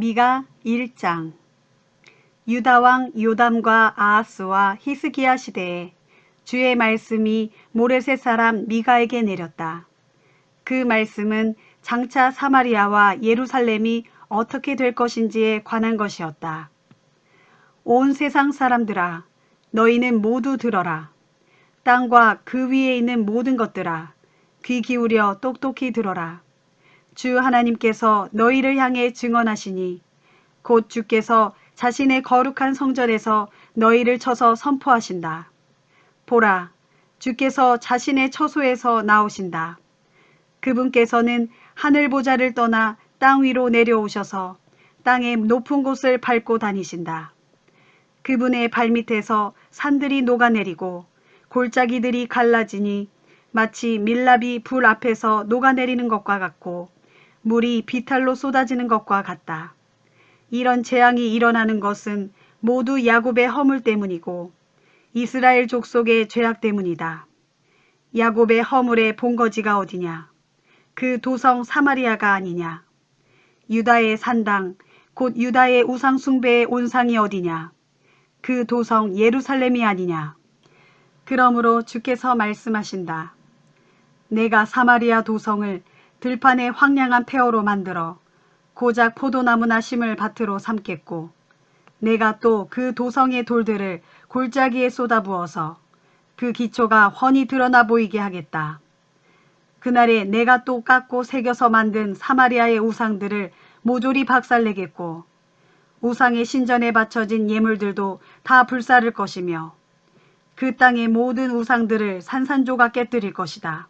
미가 1장. 유다왕 요담과 아하스와 히스기야 시대에 주의 말씀이 모레셋 사람 미가에게 내렸다. 그 말씀은 장차 사마리아와 예루살렘이 어떻게 될 것인지에 관한 것이었다. 온 세상 사람들아, 너희는 모두 들어라. 땅과 그 위에 있는 모든 것들아, 귀 기울여 똑똑히 들어라. 주 하나님께서 너희를 향해 증언하시니 곧 주께서 자신의 거룩한 성전에서 너희를 쳐서 선포하신다. 보라, 주께서 자신의 처소에서 나오신다. 그분께서는 하늘 보좌를 떠나 땅 위로 내려오셔서 땅의 높은 곳을 밟고 다니신다. 그분의 발밑에서 산들이 녹아내리고 골짜기들이 갈라지니 마치 밀랍이 불 앞에서 녹아내리는 것과 같고 물이 비탈로 쏟아지는 것과 같다. 이런 재앙이 일어나는 것은 모두 야곱의 허물 때문이고 이스라엘 족속의 죄악 때문이다. 야곱의 허물의 본거지가 어디냐? 그 도성 사마리아가 아니냐? 유다의 산당, 곧 유다의 우상 숭배의 온상이 어디냐? 그 도성 예루살렘이 아니냐? 그러므로 주께서 말씀하신다. 내가 사마리아 도성을 들판의 황량한 폐허로 만들어 고작 포도나무나 심을 밭으로 삼겠고 내가 또 그 도성의 돌들을 골짜기에 쏟아부어서 그 기초가 훤히 드러나 보이게 하겠다. 그날에 내가 또 깎고 새겨서 만든 사마리아의 우상들을 모조리 박살내겠고 우상의 신전에 바쳐진 예물들도 다 불사를 것이며 그 땅의 모든 우상들을 산산조각 깨뜨릴 것이다.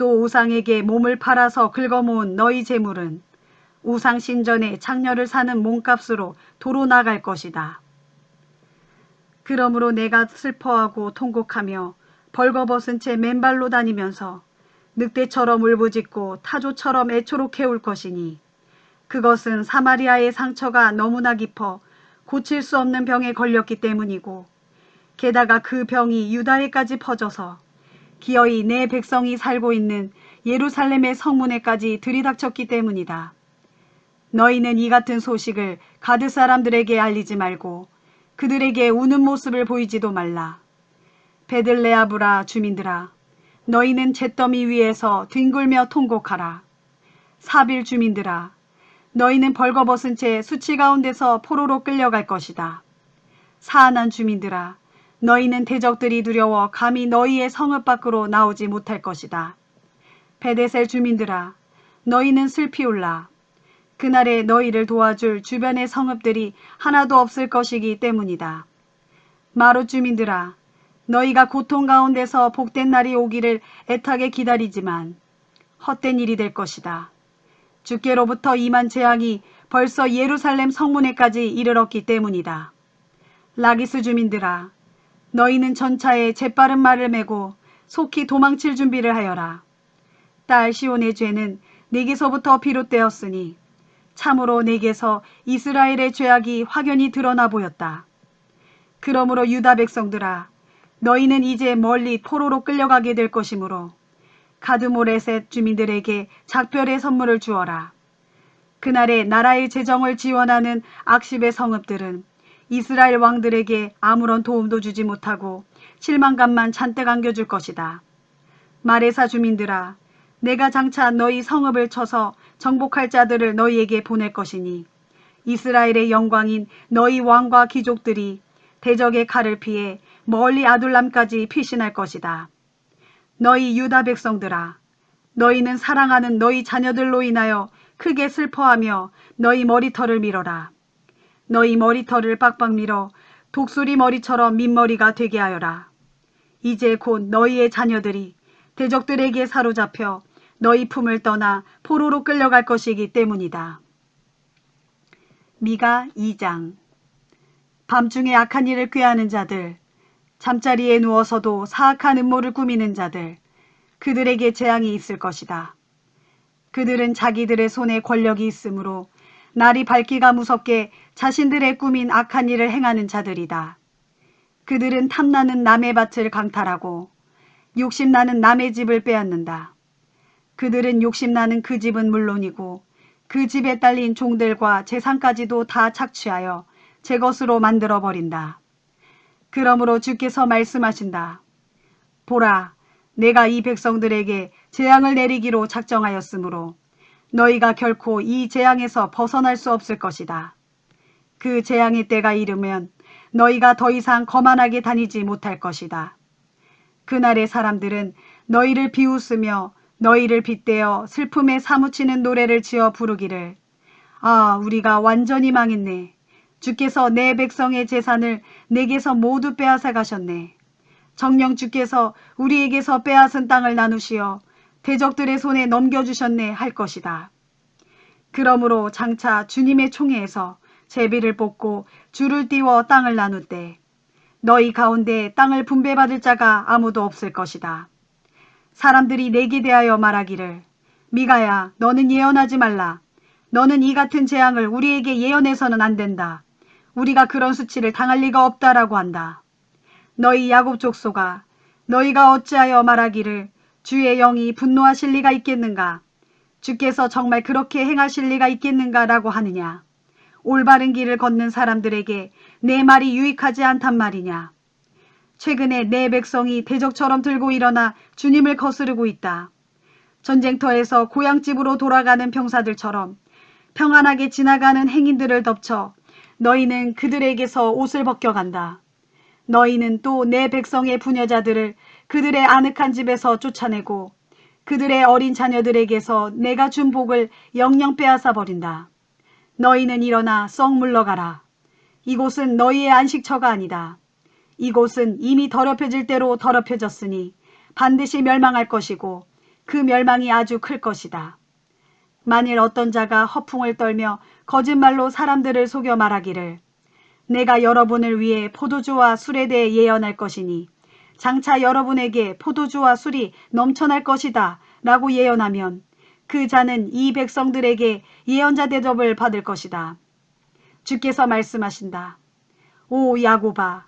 또 우상에게 몸을 팔아서 긁어모은 너희 재물은 우상 신전에 창녀를 사는 몸값으로 도로 나갈 것이다. 그러므로 내가 슬퍼하고 통곡하며 벌거벗은 채 맨발로 다니면서 늑대처럼 울부짖고 타조처럼 애초롭게 울 것이니 그것은 사마리아의 상처가 너무나 깊어 고칠 수 없는 병에 걸렸기 때문이고 게다가 그 병이 유다에까지 퍼져서 기어이 내 백성이 살고 있는 예루살렘의 성문에까지 들이닥쳤기 때문이다. 너희는 이 같은 소식을 가드 사람들에게 알리지 말고 그들에게 우는 모습을 보이지도 말라. 베들레아브라 주민들아, 너희는 잿더미 위에서 뒹굴며 통곡하라. 사빌 주민들아, 너희는 벌거벗은 채 수치 가운데서 포로로 끌려갈 것이다. 사안한 주민들아, 너희는 대적들이 두려워 감히 너희의 성읍 밖으로 나오지 못할 것이다. 베데셀 주민들아, 너희는 슬피 울라. 그날에 너희를 도와줄 주변의 성읍들이 하나도 없을 것이기 때문이다. 마롯 주민들아, 너희가 고통 가운데서 복된 날이 오기를 애타게 기다리지만 헛된 일이 될 것이다. 주께로부터 임한 재앙이 벌써 예루살렘 성문에까지 이르렀기 때문이다. 라기스 주민들아, 너희는 전차에 재빠른 말을 메고 속히 도망칠 준비를 하여라. 딸 시온의 죄는 내게서부터 비롯되었으니 참으로 내게서 이스라엘의 죄악이 확연히 드러나 보였다. 그러므로 유다 백성들아, 너희는 이제 멀리 포로로 끌려가게 될 것이므로 가드모레셋 주민들에게 작별의 선물을 주어라. 그날에 나라의 재정을 지원하는 악십의 성읍들은 이스라엘 왕들에게 아무런 도움도 주지 못하고 실망감만 잔뜩 안겨줄 것이다. 마레사 주민들아, 내가 장차 너희 성읍을 쳐서 정복할 자들을 너희에게 보낼 것이니 이스라엘의 영광인 너희 왕과 귀족들이 대적의 칼을 피해 멀리 아둘람까지 피신할 것이다. 너희 유다 백성들아, 너희는 사랑하는 너희 자녀들로 인하여 크게 슬퍼하며 너희 머리털을 밀어라. 너희 머리털을 빡빡 밀어 독수리 머리처럼 민머리가 되게 하여라. 이제 곧 너희의 자녀들이 대적들에게 사로잡혀 너희 품을 떠나 포로로 끌려갈 것이기 때문이다. 미가 2장. 밤중에 악한 일을 꾀하는 자들, 잠자리에 누워서도 사악한 음모를 꾸미는 자들, 그들에게 재앙이 있을 것이다. 그들은 자기들의 손에 권력이 있으므로 날이 밝기가 무섭게 자신들의 꾸민 악한 일을 행하는 자들이다. 그들은 탐나는 남의 밭을 강탈하고 욕심나는 남의 집을 빼앗는다. 그들은 욕심나는 그 집은 물론이고 그 집에 딸린 종들과 재산까지도 다 착취하여 제 것으로 만들어버린다. 그러므로 주께서 말씀하신다. 보라, 내가 이 백성들에게 재앙을 내리기로 작정하였으므로 너희가 결코 이 재앙에서 벗어날 수 없을 것이다. 그 재앙의 때가 이르면 너희가 더 이상 거만하게 다니지 못할 것이다. 그날의 사람들은 너희를 비웃으며 너희를 빗대어 슬픔에 사무치는 노래를 지어 부르기를 아, 우리가 완전히 망했네. 주께서 내 백성의 재산을 내게서 모두 빼앗아 가셨네. 정녕 주께서 우리에게서 빼앗은 땅을 나누시어 대적들의 손에 넘겨주셨네 할 것이다. 그러므로 장차 주님의 총회에서 제비를 뽑고 줄을 띄워 땅을 나눌 때 너희 가운데 땅을 분배받을 자가 아무도 없을 것이다. 사람들이 내게 대하여 말하기를 미가야, 너는 예언하지 말라. 너는 이 같은 재앙을 우리에게 예언해서는 안 된다. 우리가 그런 수치를 당할 리가 없다라고 한다. 너희 야곱 족속아, 너희가 어찌하여 말하기를 주의 영이 분노하실 리가 있겠는가? 주께서 정말 그렇게 행하실 리가 있겠는가라고 하느냐? 올바른 길을 걷는 사람들에게 내 말이 유익하지 않단 말이냐? 최근에 내 백성이 대적처럼 들고 일어나 주님을 거스르고 있다. 전쟁터에서 고향집으로 돌아가는 병사들처럼 평안하게 지나가는 행인들을 덮쳐 너희는 그들에게서 옷을 벗겨간다. 너희는 또 내 백성의 부녀자들을 그들의 아늑한 집에서 쫓아내고 그들의 어린 자녀들에게서 내가 준 복을 영영 빼앗아 버린다. 너희는 일어나 썩 물러가라. 이곳은 너희의 안식처가 아니다. 이곳은 이미 더럽혀질 대로 더럽혀졌으니 반드시 멸망할 것이고 그 멸망이 아주 클 것이다. 만일 어떤 자가 허풍을 떨며 거짓말로 사람들을 속여 말하기를 내가 여러분을 위해 포도주와 술에 대해 예언할 것이니 장차 여러분에게 포도주와 술이 넘쳐날 것이다 라고 예언하면 그 자는 이 백성들에게 예언자 대접을 받을 것이다. 주께서 말씀하신다. 오 야곱아,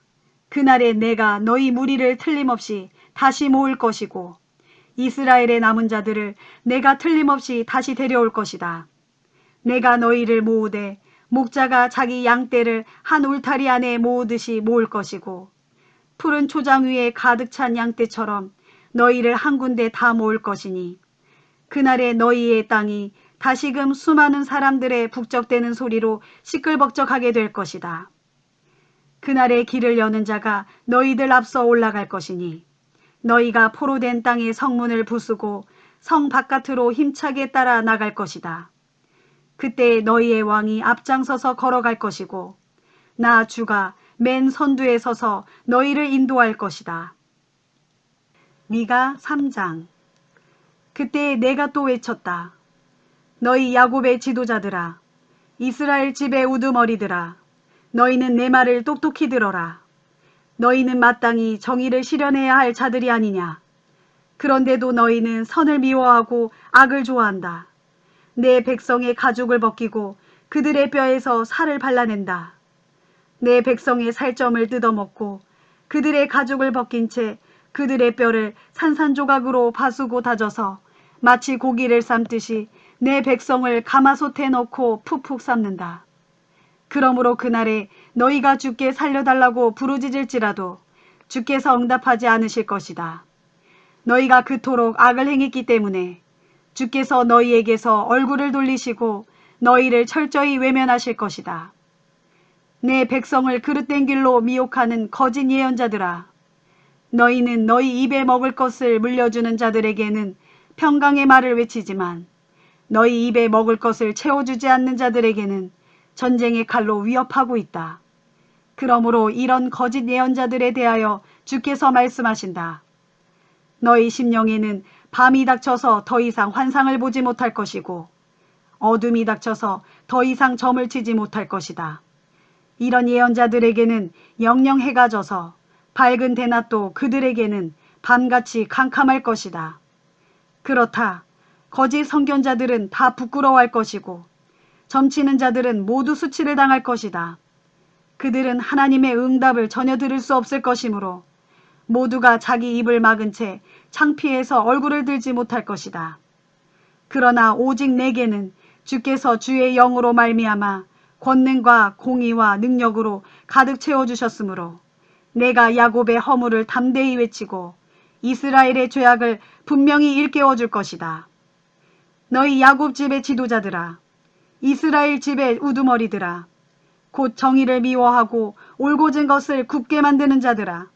그날에 내가 너희 무리를 틀림없이 다시 모을 것이고 이스라엘의 남은 자들을 내가 틀림없이 다시 데려올 것이다. 내가 너희를 모으되 목자가 자기 양떼를 한 울타리 안에 모으듯이 모을 것이고 푸른 초장 위에 가득 찬 양떼처럼 너희를 한 군데 다 모을 것이니 그날에 너희의 땅이 다시금 수많은 사람들의 북적대는 소리로 시끌벅적하게 될 것이다. 그날에 길을 여는 자가 너희들 앞서 올라갈 것이니 너희가 포로된 땅의 성문을 부수고 성 바깥으로 힘차게 따라 나갈 것이다. 그때 너희의 왕이 앞장서서 걸어갈 것이고 나 주가 맨 선두에 서서 너희를 인도할 것이다. 미가 3장. 그때 내가 또 외쳤다. 너희 야곱의 지도자들아, 이스라엘 집의 우두머리들아, 너희는 내 말을 똑똑히 들어라. 너희는 마땅히 정의를 실현해야 할 자들이 아니냐. 그런데도 너희는 선을 미워하고 악을 좋아한다. 내 백성의 가죽을 벗기고 그들의 뼈에서 살을 발라낸다. 내 백성의 살점을 뜯어먹고 그들의 가죽을 벗긴 채 그들의 뼈를 산산조각으로 바수고 다져서 마치 고기를 삶듯이 내 백성을 가마솥에 넣고 푹푹 삶는다. 그러므로 그날에 너희가 주께 살려달라고 부르짖을지라도 주께서 응답하지 않으실 것이다. 너희가 그토록 악을 행했기 때문에 주께서 너희에게서 얼굴을 돌리시고 너희를 철저히 외면하실 것이다. 내 백성을 그릇된 길로 미혹하는 거짓 예언자들아, 너희는 너희 입에 먹을 것을 물려주는 자들에게는 평강의 말을 외치지만 너희 입에 먹을 것을 채워주지 않는 자들에게는 전쟁의 칼로 위협하고 있다. 그러므로 이런 거짓 예언자들에 대하여 주께서 말씀하신다. 너희 심령에는 밤이 닥쳐서 더 이상 환상을 보지 못할 것이고 어둠이 닥쳐서 더 이상 점을 치지 못할 것이다. 이런 예언자들에게는 영영 해가 져서 밝은 대낮도 그들에게는 밤같이 캄캄할 것이다. 그렇다. 거짓 선견자들은 다 부끄러워할 것이고 점치는 자들은 모두 수치를 당할 것이다. 그들은 하나님의 응답을 전혀 들을 수 없을 것이므로 모두가 자기 입을 막은 채 창피해서 얼굴을 들지 못할 것이다. 그러나 오직 내게는 주께서 주의 영으로 말미암아 권능과 공의와 능력으로 가득 채워주셨으므로 내가 야곱의 허물을 담대히 외치고 이스라엘의 죄악을 분명히 일깨워 줄 것이다. 너희 야곱 집의 지도자들아, 이스라엘 집의 우두머리들아, 곧 정의를 미워하고 올곧은 것을 굽게 만드는 자들아,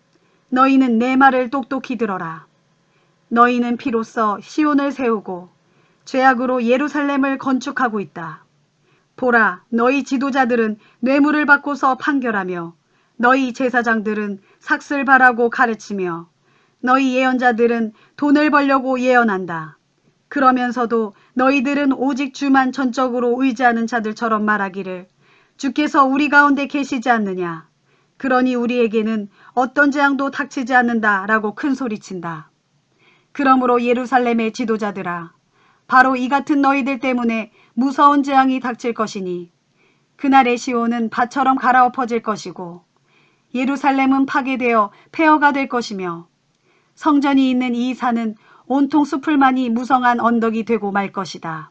너희는 내 말을 똑똑히 들어라. 너희는 피로써 시온을 세우고 죄악으로 예루살렘을 건축하고 있다. 보라, 너희 지도자들은 뇌물을 받고서 판결하며 너희 제사장들은 삭슬 바라고 가르치며 너희 예언자들은 돈을 벌려고 예언한다. 그러면서도 너희들은 오직 주만 전적으로 의지하는 자들처럼 말하기를 주께서 우리 가운데 계시지 않느냐. 그러니 우리에게는 어떤 재앙도 닥치지 않는다 라고 큰 소리친다. 그러므로 예루살렘의 지도자들아, 바로 이 같은 너희들 때문에 무서운 재앙이 닥칠 것이니 그날의 시온은 밭처럼 갈아엎어질 것이고 예루살렘은 파괴되어 폐허가 될 것이며 성전이 있는 이 산은 온통 수풀만이 무성한 언덕이 되고 말 것이다.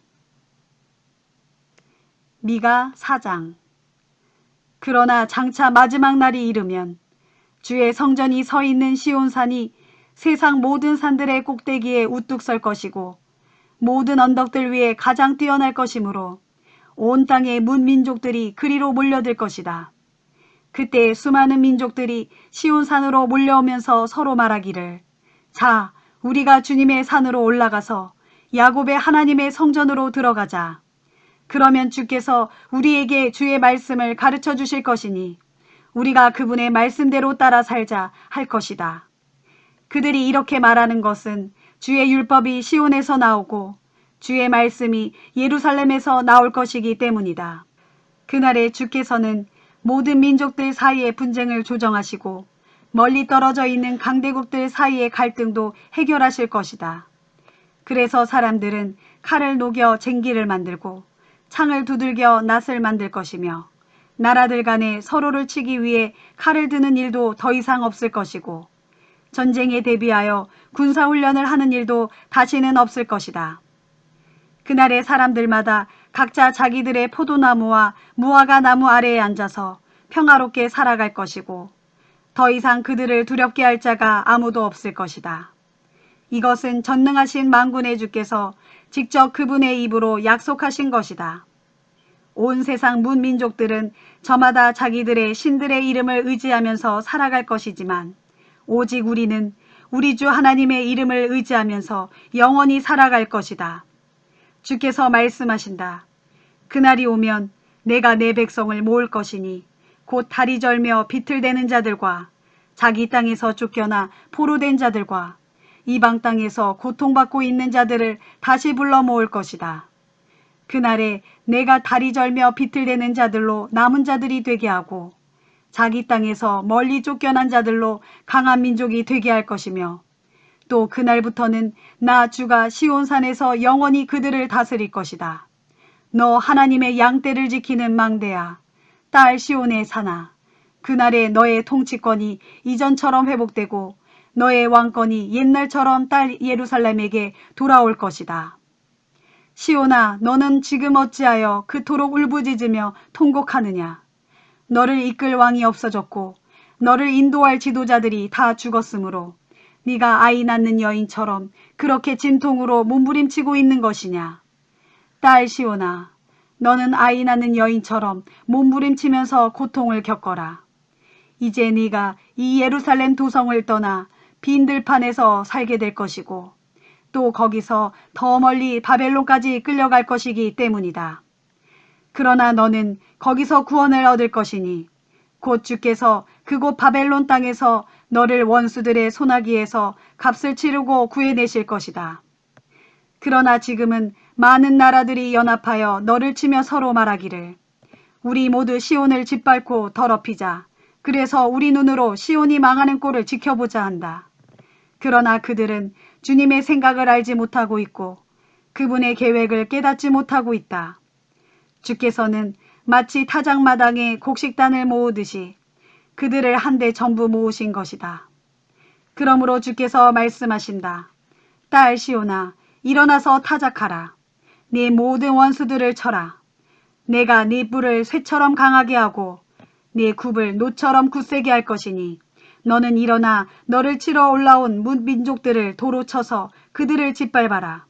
미가 4장. 그러나 장차 마지막 날이 이르면 주의 성전이 서 있는 시온산이 세상 모든 산들의 꼭대기에 우뚝 설 것이고 모든 언덕들 위에 가장 뛰어날 것이므로 온 땅의 문민족들이 그리로 몰려들 것이다. 그때 수많은 민족들이 시온산으로 몰려오면서 서로 말하기를 자, 우리가 주님의 산으로 올라가서 야곱의 하나님의 성전으로 들어가자. 그러면 주께서 우리에게 주의 말씀을 가르쳐 주실 것이니 우리가 그분의 말씀대로 따라 살자 할 것이다. 그들이 이렇게 말하는 것은 주의 율법이 시온에서 나오고 주의 말씀이 예루살렘에서 나올 것이기 때문이다. 그날에 주께서는 모든 민족들 사이의 분쟁을 조정하시고 멀리 떨어져 있는 강대국들 사이의 갈등도 해결하실 것이다. 그래서 사람들은 칼을 녹여 쟁기를 만들고 창을 두들겨 낫을 만들 것이며 나라들 간에 서로를 치기 위해 칼을 드는 일도 더 이상 없을 것이고 전쟁에 대비하여 군사훈련을 하는 일도 다시는 없을 것이다. 그날의 사람들마다 각자 자기들의 포도나무와 무화과 나무 아래에 앉아서 평화롭게 살아갈 것이고 더 이상 그들을 두렵게 할 자가 아무도 없을 것이다. 이것은 전능하신 만군의 주께서 직접 그분의 입으로 약속하신 것이다. 온 세상 문민족들은 저마다 자기들의 신들의 이름을 의지하면서 살아갈 것이지만 오직 우리는 우리 주 하나님의 이름을 의지하면서 영원히 살아갈 것이다. 주께서 말씀하신다. 그날이 오면 내가 내 백성을 모을 것이니 곧 다리 절며 비틀대는 자들과 자기 땅에서 쫓겨나 포로된 자들과 이방 땅에서 고통받고 있는 자들을 다시 불러 모을 것이다. 그날에 내가 다리 절며 비틀대는 자들로 남은 자들이 되게 하고 자기 땅에서 멀리 쫓겨난 자들로 강한 민족이 되게 할 것이며 또 그날부터는 나 주가 시온산에서 영원히 그들을 다스릴 것이다. 너 하나님의 양떼를 지키는 망대야, 딸 시온의 산아, 그날에 너의 통치권이 이전처럼 회복되고 너의 왕권이 옛날처럼 딸 예루살렘에게 돌아올 것이다. 시온아, 너는 지금 어찌하여 그토록 울부짖으며 통곡하느냐. 너를 이끌 왕이 없어졌고 너를 인도할 지도자들이 다 죽었으므로 네가 아이 낳는 여인처럼 그렇게 진통으로 몸부림치고 있는 것이냐. 딸 시온아, 너는 아이 낳는 여인처럼 몸부림치면서 고통을 겪어라. 이제 네가 이 예루살렘 도성을 떠나 빈 들판에서 살게 될 것이고 또 거기서 더 멀리 바벨론까지 끌려갈 것이기 때문이다. 그러나 너는 거기서 구원을 얻을 것이니 곧 주께서 그곳 바벨론 땅에서 너를 원수들의 손아귀에서 값을 치르고 구해내실 것이다. 그러나 지금은 많은 나라들이 연합하여 너를 치며 서로 말하기를 우리 모두 시온을 짓밟고 더럽히자. 그래서 우리 눈으로 시온이 망하는 꼴을 지켜보자 한다. 그러나 그들은 주님의 생각을 알지 못하고 있고 그분의 계획을 깨닫지 못하고 있다. 주께서는 마치 타작마당에 곡식단을 모으듯이 그들을 한데 전부 모으신 것이다. 그러므로 주께서 말씀하신다. 딸 시온아, 일어나서 타작하라. 네 모든 원수들을 쳐라. 내가 네 뿔을 쇠처럼 강하게 하고 네 굽을 노처럼 굳세게 할 것이니 너는 일어나 너를 치러 올라온 민족들을 도로 쳐서 그들을 짓밟아라.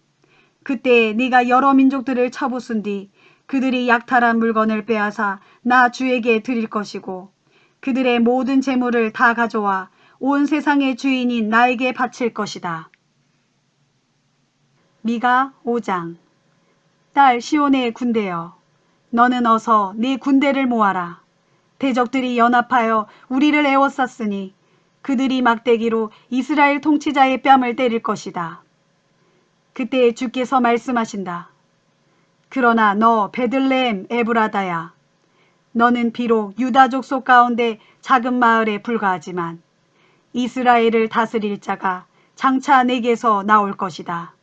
그때 네가 여러 민족들을 쳐부순 뒤 그들이 약탈한 물건을 빼앗아 나 주에게 드릴 것이고 그들의 모든 재물을 다 가져와 온 세상의 주인인 나에게 바칠 것이다. 미가 5장. 딸 시온의 군대여, 너는 어서 네 군대를 모아라. 대적들이 연합하여 우리를 에워쌌으니 그들이 막대기로 이스라엘 통치자의 뺨을 때릴 것이다. 그때 주께서 말씀하신다. 그러나 너 베들레헴 에브라다야, 너는 비록 유다 족속 가운데 작은 마을에 불과하지만 이스라엘을 다스릴 자가 장차 내게서 나올 것이다.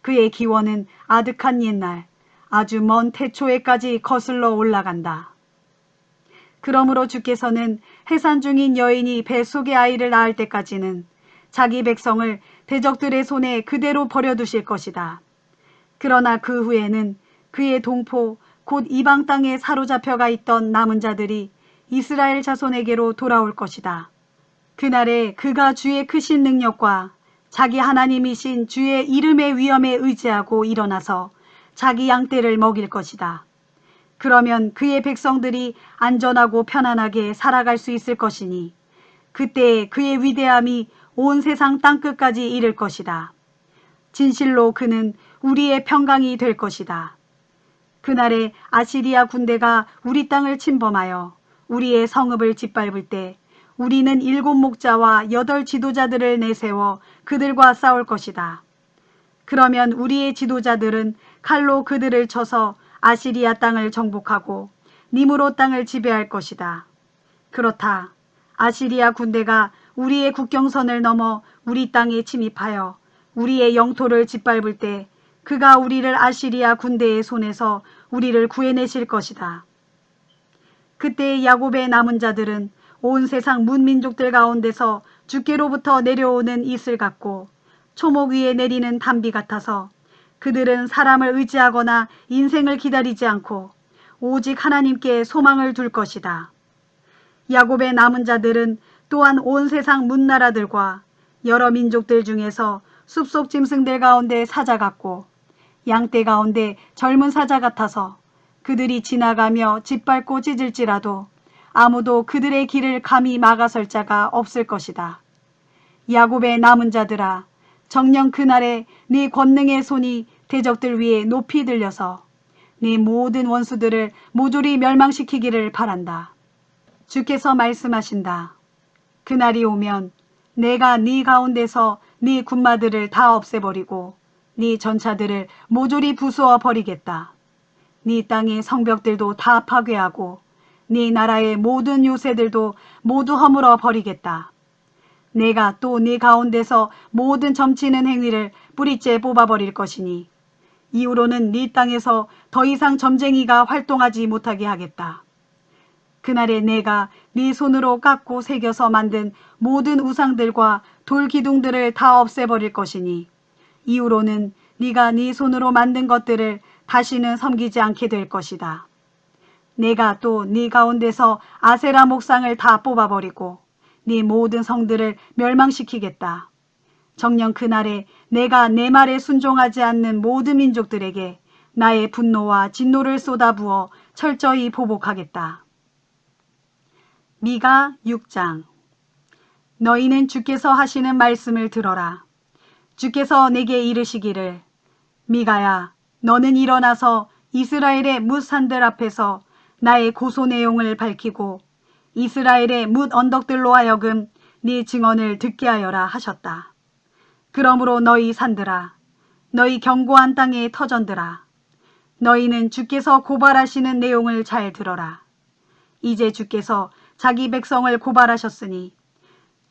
그의 기원은 아득한 옛날 아주 먼 태초에까지 거슬러 올라간다. 그러므로 주께서는 해산 중인 여인이 뱃속의 아이를 낳을 때까지는 자기 백성을 대적들의 손에 그대로 버려두실 것이다. 그러나 그 후에는 그의 동포 곧 이방 땅에 사로잡혀가 있던 남은 자들이 이스라엘 자손에게로 돌아올 것이다. 그날에 그가 주의 크신 능력과 자기 하나님이신 주의 이름의 위엄에 의지하고 일어나서 자기 양떼를 먹일 것이다. 그러면 그의 백성들이 안전하고 편안하게 살아갈 수 있을 것이니 그때 그의 위대함이 온 세상 땅끝까지 이를 것이다. 진실로 그는 우리의 평강이 될 것이다. 그날에 아시리아 군대가 우리 땅을 침범하여 우리의 성읍을 짓밟을 때 우리는 7 목자와 8 지도자들을 내세워 그들과 싸울 것이다. 그러면 우리의 지도자들은 칼로 그들을 쳐서 아시리아 땅을 정복하고 니므로 땅을 지배할 것이다. 그렇다. 아시리아 군대가 우리의 국경선을 넘어 우리 땅에 침입하여 우리의 영토를 짓밟을 때 그가 우리를 아시리아 군대의 손에서 우리를 구해내실 것이다. 그때 야곱의 남은 자들은 온 세상 문민족들 가운데서 주께로부터 내려오는 이슬 같고 초목 위에 내리는 단비 같아서 그들은 사람을 의지하거나 인생을 기다리지 않고 오직 하나님께 소망을 둘 것이다. 야곱의 남은 자들은 또한 온 세상 문나라들과 여러 민족들 중에서 숲속 짐승들 가운데 사자 같고 양떼 가운데 젊은 사자 같아서 그들이 지나가며 짓밟고 찢을지라도 아무도 그들의 길을 감히 막아설 자가 없을 것이다. 야곱의 남은 자들아, 정녕 그날에 네 권능의 손이 대적들 위에 높이 들려서 네 모든 원수들을 모조리 멸망시키기를 바란다. 주께서 말씀하신다. 그날이 오면 내가 네 가운데서 네 군마들을 다 없애버리고 네 전차들을 모조리 부수어 버리겠다. 네 땅의 성벽들도 다 파괴하고 네 나라의 모든 요새들도 모두 허물어 버리겠다. 내가 또 네 가운데서 모든 점치는 행위를 뿌리째 뽑아버릴 것이니 이후로는 네 땅에서 더 이상 점쟁이가 활동하지 못하게 하겠다. 그날에 내가 네 손으로 깎고 새겨서 만든 모든 우상들과 돌 기둥들을 다 없애버릴 것이니 이후로는 네가 네 손으로 만든 것들을 다시는 섬기지 않게 될 것이다. 내가 또 네 가운데서 아세라 목상을 다 뽑아버리고 네 모든 성들을 멸망시키겠다. 정녕 그날에 내가 내 말에 순종하지 않는 모든 민족들에게 나의 분노와 진노를 쏟아부어 철저히 보복하겠다. 미가 6장. 너희는 주께서 하시는 말씀을 들어라. 주께서 내게 이르시기를 미가야, 너는 일어나서 이스라엘의 뭇산들 앞에서 나의 고소 내용을 밝히고 이스라엘의 뭇 언덕들로 하여금 네 증언을 듣게 하여라 하셨다. 그러므로 너희 산들아, 너희 견고한 땅의 터전들아, 너희는 주께서 고발하시는 내용을 잘 들어라. 이제 주께서 자기 백성을 고발하셨으니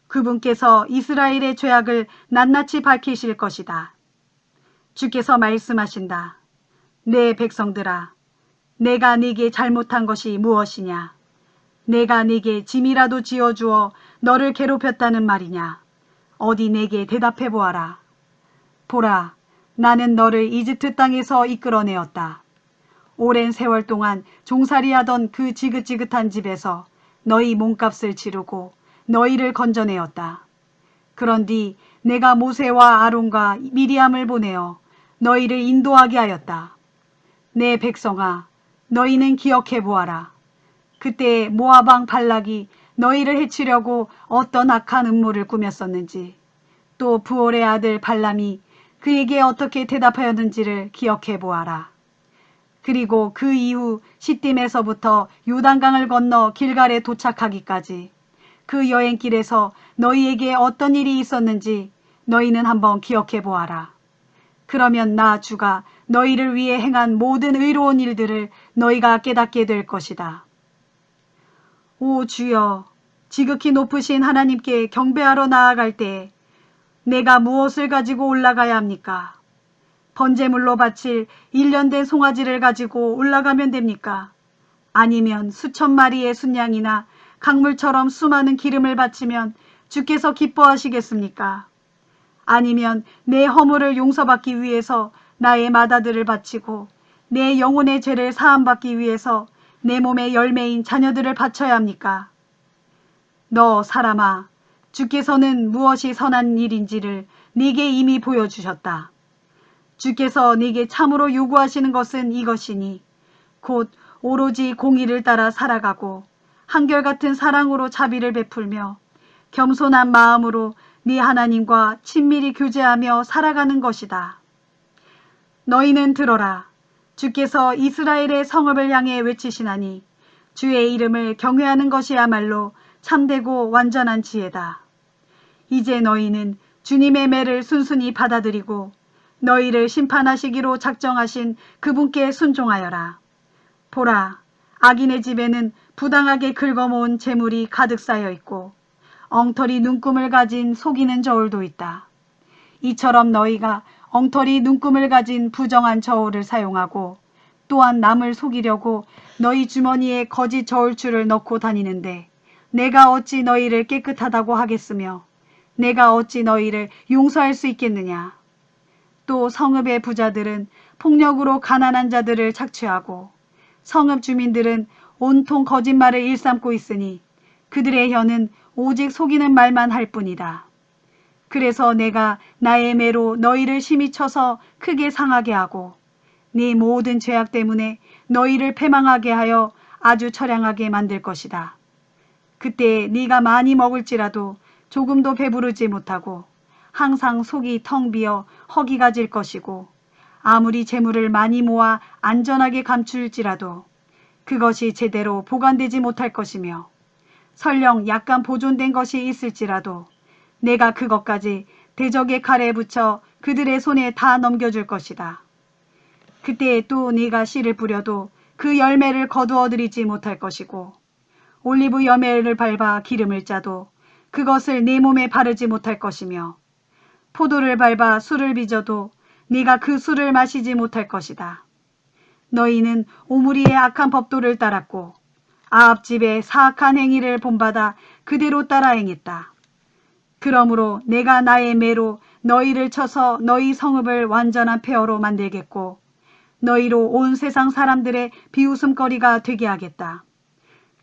그분께서 이스라엘의 죄악을 낱낱이 밝히실 것이다. 주께서 말씀하신다. 내 백성들아, 내가 네게 잘못한 것이 무엇이냐? 내가 네게 짐이라도 지어주어 너를 괴롭혔다는 말이냐? 어디 내게 대답해 보아라. 보라, 나는 너를 이집트 땅에서 이끌어내었다. 오랜 세월 동안 종살이하던 그 지긋지긋한 집에서 너희 몸값을 치르고 너희를 건져내었다. 그런 뒤 내가 모세와 아론과 미리암을 보내어 너희를 인도하게 하였다. 내 백성아, 너희는 기억해 보아라. 그때 모압 왕 발락이 너희를 해치려고 어떤 악한 음모를 꾸몄었는지, 또 부올의 아들 발람이 그에게 어떻게 대답하였는지를 기억해 보아라. 그리고 그 이후 시딤에서부터 요단강을 건너 길갈에 도착하기까지 그 여행길에서 너희에게 어떤 일이 있었는지 너희는 한번 기억해 보아라. 그러면 나 주가 너희를 위해 행한 모든 의로운 일들을 너희가 깨닫게 될 것이다. 오 주여, 지극히 높으신 하나님께 경배하러 나아갈 때 내가 무엇을 가지고 올라가야 합니까? 번제물로 바칠 1년 된 송아지를 가지고 올라가면 됩니까? 아니면 수천 마리의 순양이나 강물처럼 수많은 기름을 바치면 주께서 기뻐하시겠습니까? 아니면 내 허물을 용서받기 위해서 나의 맏아들을 바치고 내 영혼의 죄를 사함받기 위해서 내 몸의 열매인 자녀들을 바쳐야 합니까? 너 사람아, 주께서는 무엇이 선한 일인지를 네게 이미 보여주셨다. 주께서 네게 참으로 요구하시는 것은 이것이니 곧 오로지 공의를 따라 살아가고 한결같은 사랑으로 자비를 베풀며 겸손한 마음으로 네 하나님과 친밀히 교제하며 살아가는 것이다. 너희는 들어라. 주께서 이스라엘의 성읍을 향해 외치시나니 주의 이름을 경외하는 것이야말로 참되고 완전한 지혜다. 이제 너희는 주님의 매를 순순히 받아들이고 너희를 심판하시기로 작정하신 그분께 순종하여라. 보라, 악인의 집에는 부당하게 긁어모은 재물이 가득 쌓여 있고 엉터리 눈금을 가진 속이는 저울도 있다. 이처럼 너희가 엉터리 눈금을 가진 부정한 저울을 사용하고 또한 남을 속이려고 너희 주머니에 거짓 저울추를 넣고 다니는데 내가 어찌 너희를 깨끗하다고 하겠으며 내가 어찌 너희를 용서할 수 있겠느냐. 또 성읍의 부자들은 폭력으로 가난한 자들을 착취하고 성읍 주민들은 온통 거짓말을 일삼고 있으니 그들의 혀는 오직 속이는 말만 할 뿐이다. 그래서 내가 나의 매로 너희를 심히 쳐서 크게 상하게 하고 네 모든 죄악 때문에 너희를 패망하게 하여 아주 처량하게 만들 것이다. 그때 네가 많이 먹을지라도 조금도 배부르지 못하고 항상 속이 텅 비어 허기가 질 것이고 아무리 재물을 많이 모아 안전하게 감출지라도 그것이 제대로 보관되지 못할 것이며 설령 약간 보존된 것이 있을지라도 내가 그것까지 대적의 칼에 붙여 그들의 손에 다 넘겨줄 것이다. 그때 또 네가 씨를 뿌려도 그 열매를 거두어 들이지 못할 것이고 올리브 열매를 밟아 기름을 짜도 그것을 네 몸에 바르지 못할 것이며 포도를 밟아 술을 빚어도 네가 그 술을 마시지 못할 것이다. 너희는 오므리의 악한 법도를 따랐고 아합 집의 사악한 행위를 본받아 그대로 따라 행했다. 그러므로 내가 나의 매로 너희를 쳐서 너희 성읍을 완전한 폐허로 만들겠고 너희로 온 세상 사람들의 비웃음거리가 되게 하겠다.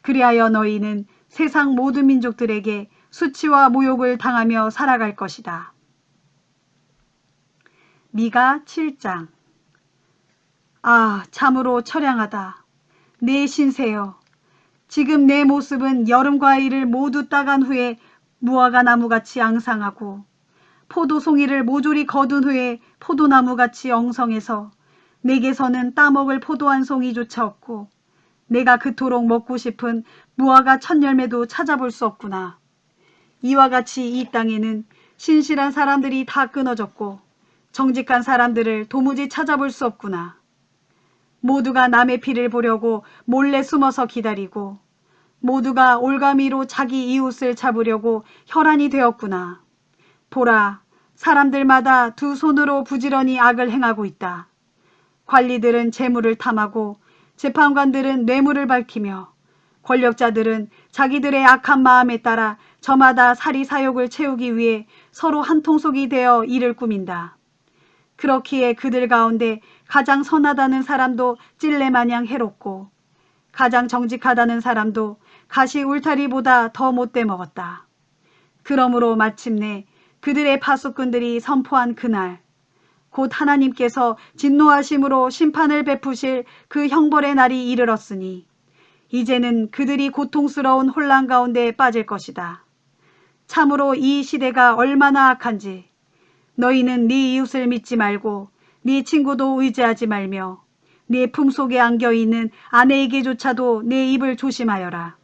그리하여 너희는 세상 모든 민족들에게 수치와 모욕을 당하며 살아갈 것이다. 미가 7장. 아, 참으로 처량하다. 내 신세여. 지금 내 모습은 여름 과일을 모두 따간 후에 무화과 나무같이 앙상하고 포도송이를 모조리 거둔 후에 포도나무같이 엉성해서 내게서는 따먹을 포도 한 송이조차 없고 내가 그토록 먹고 싶은 무화과 첫 열매도 찾아볼 수 없구나. 이와 같이 이 땅에는 신실한 사람들이 다 끊어졌고 정직한 사람들을 도무지 찾아볼 수 없구나. 모두가 남의 피를 보려고 몰래 숨어서 기다리고 모두가 올가미로 자기 이웃을 잡으려고 혈안이 되었구나. 보라, 사람들마다 두 손으로 부지런히 악을 행하고 있다. 관리들은 재물을 탐하고 재판관들은 뇌물을 밝히며 권력자들은 자기들의 악한 마음에 따라 저마다 사리사욕을 채우기 위해 서로 한통속이 되어 일을 꾸민다. 그렇기에 그들 가운데 가장 선하다는 사람도 찔레마냥 해롭고 가장 정직하다는 사람도 가시 울타리보다 더 못돼 먹었다. 그러므로 마침내 그들의 파수꾼들이 선포한 그날, 곧 하나님께서 진노하심으로 심판을 베푸실 그 형벌의 날이 이르렀으니 이제는 그들이 고통스러운 혼란 가운데 빠질 것이다. 참으로 이 시대가 얼마나 악한지 너희는 네 이웃을 믿지 말고 네 친구도 의지하지 말며 네 품속에 안겨있는 아내에게조차도 내 입을 조심하여라.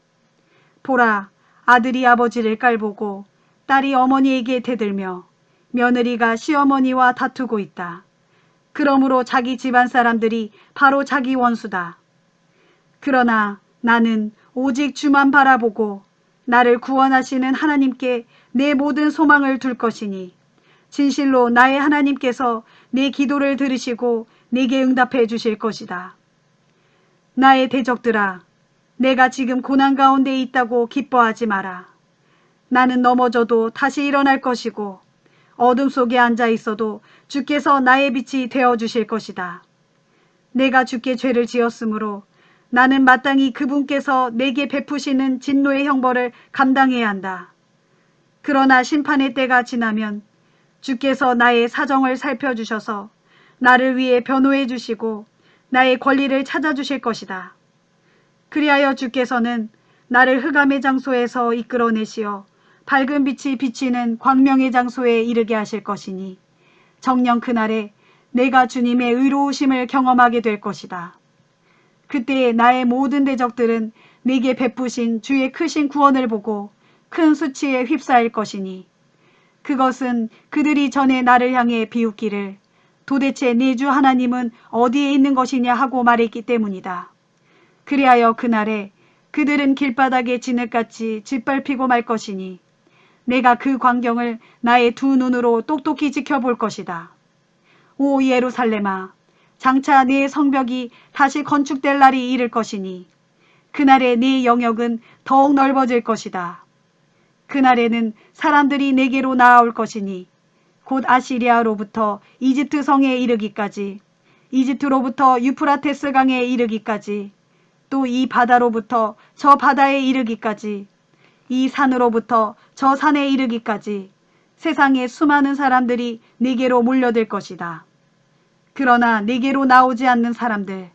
보라, 아들이 아버지를 깔보고 딸이 어머니에게 대들며 며느리가 시어머니와 다투고 있다. 그러므로 자기 집안 사람들이 바로 자기 원수다. 그러나 나는 오직 주만 바라보고 나를 구원하시는 하나님께 내 모든 소망을 둘 것이니 진실로 나의 하나님께서 내 기도를 들으시고 내게 응답해 주실 것이다. 나의 대적들아, 내가 지금 고난 가운데 있다고 기뻐하지 마라. 나는 넘어져도 다시 일어날 것이고 어둠 속에 앉아 있어도 주께서 나의 빛이 되어 주실 것이다. 내가 주께 죄를 지었으므로 나는 마땅히 그분께서 내게 베푸시는 진노의 형벌을 감당해야 한다. 그러나 심판의 때가 지나면 주께서 나의 사정을 살펴주셔서 나를 위해 변호해 주시고 나의 권리를 찾아주실 것이다. 그리하여 주께서는 나를 흑암의 장소에서 이끌어내시어 밝은 빛이 비치는 광명의 장소에 이르게 하실 것이니 정녕 그날에 내가 주님의 의로우심을 경험하게 될 것이다. 그때에 나의 모든 대적들은 내게 베푸신 주의 크신 구원을 보고 큰 수치에 휩싸일 것이니 그것은 그들이 전에 나를 향해 비웃기를 도대체 네 주 하나님은 어디에 있는 것이냐 하고 말했기 때문이다. 그리하여 그날에 그들은 길바닥에 진흙같이 짓밟히고 말 것이니 내가 그 광경을 나의 두 눈으로 똑똑히 지켜볼 것이다. 오 예루살렘아, 장차 네 성벽이 다시 건축될 날이 이를 것이니 그날에 네 영역은 더욱 넓어질 것이다. 그날에는 사람들이 내게로 나아올 것이니 곧 아시리아로부터 이집트 성에 이르기까지, 이집트로부터 유프라테스 강에 이르기까지, 또 이 바다로부터 저 바다에 이르기까지, 이 산으로부터 저 산에 이르기까지 세상의 수많은 사람들이 내게로 몰려들 것이다. 그러나 내게로 나오지 않는 사람들,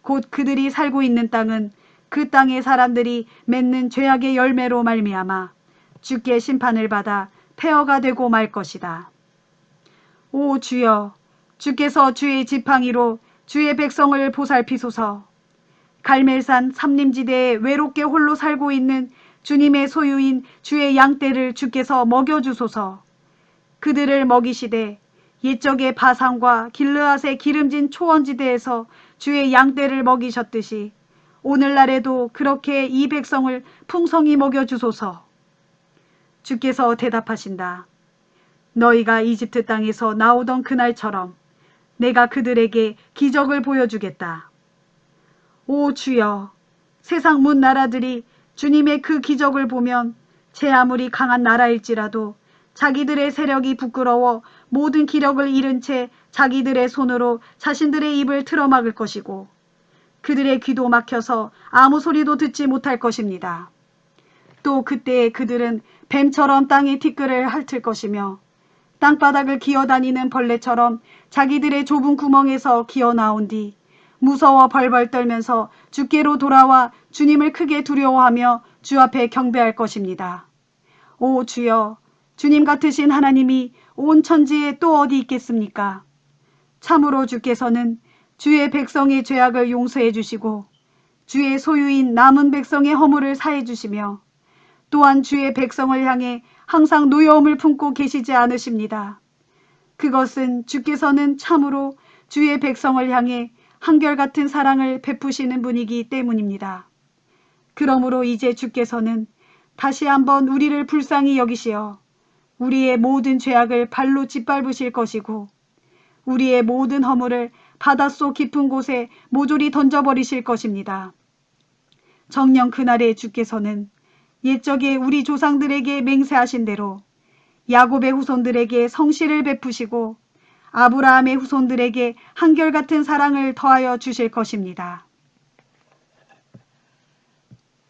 곧 그들이 살고 있는 땅은 그 땅의 사람들이 맺는 죄악의 열매로 말미암아 주께 심판을 받아 폐허가 되고 말 것이다. 오 주여, 주께서 주의 지팡이로 주의 백성을 보살피소서. 갈멜산 삼림지대에 외롭게 홀로 살고 있는 주님의 소유인 주의 양떼를 주께서 먹여주소서. 그들을 먹이시되 옛적의 바산과 길르앗의 기름진 초원지대에서 주의 양떼를 먹이셨듯이 오늘날에도 그렇게 이 백성을 풍성히 먹여주소서. 주께서 대답하신다. 너희가 이집트 땅에서 나오던 그날처럼 내가 그들에게 기적을 보여주겠다. 오 주여, 세상 문 나라들이 주님의 그 기적을 보면 제 아무리 강한 나라일지라도 자기들의 세력이 부끄러워 모든 기력을 잃은 채 자기들의 손으로 자신들의 입을 틀어막을 것이고 그들의 귀도 막혀서 아무 소리도 듣지 못할 것입니다. 또 그때에 그들은 뱀처럼 땅의 티끌을 핥을 것이며 땅바닥을 기어다니는 벌레처럼 자기들의 좁은 구멍에서 기어나온 뒤 무서워 벌벌 떨면서 주께로 돌아와 주님을 크게 두려워하며 주 앞에 경배할 것입니다. 오 주여, 주님 같으신 하나님이 온 천지에 또 어디 있겠습니까? 참으로 주께서는 주의 백성의 죄악을 용서해 주시고 주의 소유인 남은 백성의 허물을 사해 주시며 또한 주의 백성을 향해 항상 노여움을 품고 계시지 않으십니다. 그것은 주께서는 참으로 주의 백성을 향해 한결같은 사랑을 베푸시는 분이기 때문입니다. 그러므로 이제 주께서는 다시 한번 우리를 불쌍히 여기시어 우리의 모든 죄악을 발로 짓밟으실 것이고 우리의 모든 허물을 바닷속 깊은 곳에 모조리 던져버리실 것입니다. 정녕 그날에 주께서는 옛적에 우리 조상들에게 맹세하신 대로 야곱의 후손들에게 성실을 베푸시고 아브라함의 후손들에게 한결같은 사랑을 더하여 주실 것입니다.